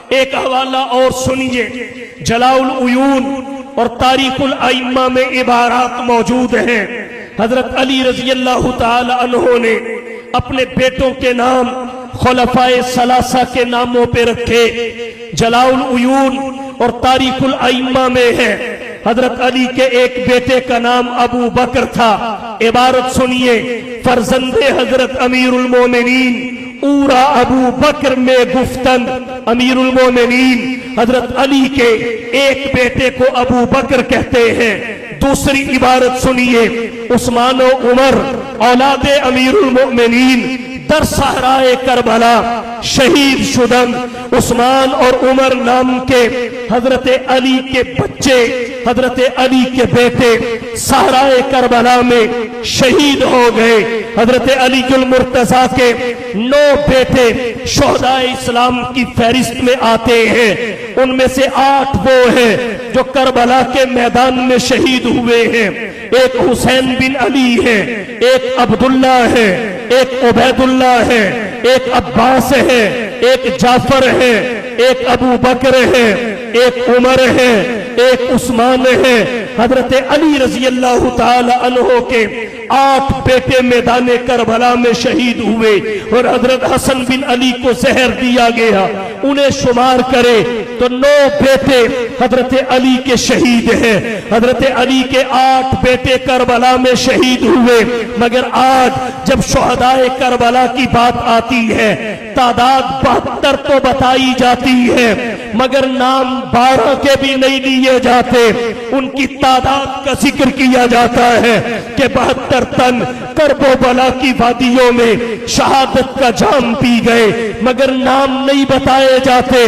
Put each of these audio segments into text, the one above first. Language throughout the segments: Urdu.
ایک حوالہ اور سنیے، جلاء العیون اور تاریخ الائمہ میں عبارات موجود ہیں۔ حضرت علی رضی اللہ تعالی عنہ نے اپنے بیٹوں کے نام خلفائے ثلاثہ کے ناموں پہ رکھے۔ جلاء العیون اور تاریخ الائمہ میں ہے، حضرت علی کے ایک بیٹے کا نام ابو بکر تھا۔ عبارت سنیے، فرزند حضرت امیر المومنین اورا ابو بکر میں گفتن، امیر المومنین حضرت علی کے ایک بیٹے کو ابو بکر کہتے ہیں۔ دوسری عبارت سنیے، عثمان و عمر اولاد امیر المومنین در صحرائے کربلا شہید شدن۔ عثمان اور عمر نام کے حضرت علی کے بچے، حضرت علی کے بیٹے صحرائے کربلا میں شہید ہو گئے۔ حضرت علی المرتضیٰ کے 9 بیٹے شہدائے اسلام کی فہرست میں آتے ہیں، ان میں سے 8 وہ ہیں جو کربلا کے میدان میں شہید ہوئے ہیں۔ ایک حسین بن علی ہے، ایک عبداللہ ہے، ایک عبید اللہ ہے، ایک عباس ہے، ایک جعفر ہے، ایک ابو بکر ہے، ایک عمر ہے، ایک عثمان ہے۔ حضرت علی رضی اللہ تعالی عنہ کے 8 بیٹے میدان کربلا میں شہید ہوئے، اور حضرت حسن بن علی کو زہر دیا گیا۔ انہیں شمار کرے تو 9 بیٹے حضرت علی کے شہید ہیں۔ حضرت علی کے 8 بیٹے کربلا میں شہید ہوئے، مگر آج جب شہدائے کربلا کی بات آتی ہے، تعداد 72 تو بتائی جاتی ہے، مگر نام 12 کے بھی نہیں لیے جاتے۔ ان کی تعداد کا ذکر کیا جاتا ہے کہ 72 تن کرب و بلا کی وادیوں میں شہادت کا جام پی گئے، مگر نام نہیں بتائے جاتے۔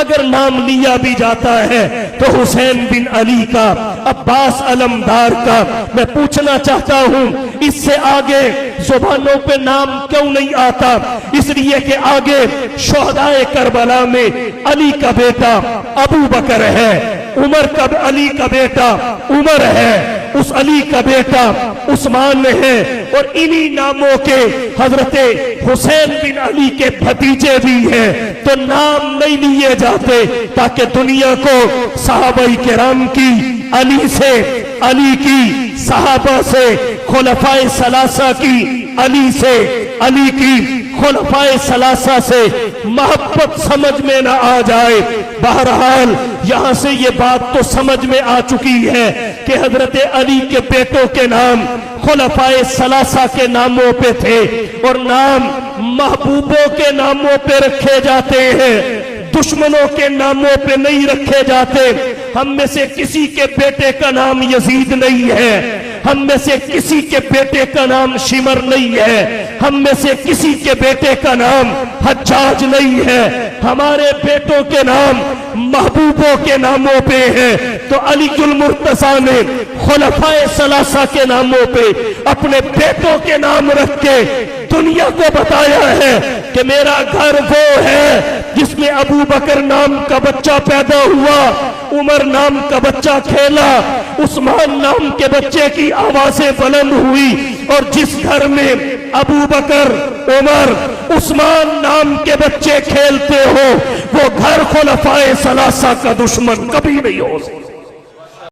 اگر نام لیا بھی جاتا ہے تو حسین بن علی کا، عباس علمدار کا۔ میں پوچھنا چاہتا ہوں، اس سے آگے زبانوں پہ نام کیوں نہیں آتا؟ اس لیے کہ آگے شہدائے کربلا میں علی کا بیٹا ابو بکر ہے، عمر کا علی کا بیٹا عمر ہے، اس علی کا بیٹا عثمان ہے، اور انہی ناموں کے حضرت حسین بن علی کے بھتیجے بھی ہیں۔ تو نام نہیں لیے جاتے تاکہ دنیا کو صحابہ کرام کی، علی سے، علی کی صحابہ سے، خلفائے ثلاثہ کی، علی سے، علی کی خلفائے ثلاثہ سے محبت سمجھ میں نہ آ جائے۔ بہرحال یہاں سے یہ بات تو سمجھ میں آ چکی ہے کہ حضرت علی کے بیٹوں کے نام خلفائے ثلاثہ کے ناموں پہ تھے، اور نام محبوبوں کے ناموں پہ رکھے جاتے ہیں، دشمنوں کے ناموں پہ نہیں رکھے جاتے۔ ہم میں سے کسی کے بیٹے کا نام یزید نہیں ہے، ہم میں سے کسی کے بیٹے کا نام شمر نہیں ہے، ہم میں سے کسی کے بیٹے کا نام حجاج نہیں ہے۔ ہمارے بیٹوں کے نام محبوبوں کے ناموں پہ ہیں۔ تو علی المرتضیٰ نے خلفائے ثلاثہ کے ناموں پہ اپنے بیٹوں کے نام رکھ کے دنیا کو بتایا ہے کہ میرا گھر وہ ہے جس میں ابو بکر نام کا بچہ پیدا ہوا، عمر نام کا بچہ کھیلا، عثمان نام کے بچے کی آوازیں بلند ہوئی، اور جس گھر میں ابو بکر، عمر، عثمان نام کے بچے کھیلتے ہو، وہ گھر خلفائے ثلاثہ کا دشمن کبھی نہیں ہو سکتا۔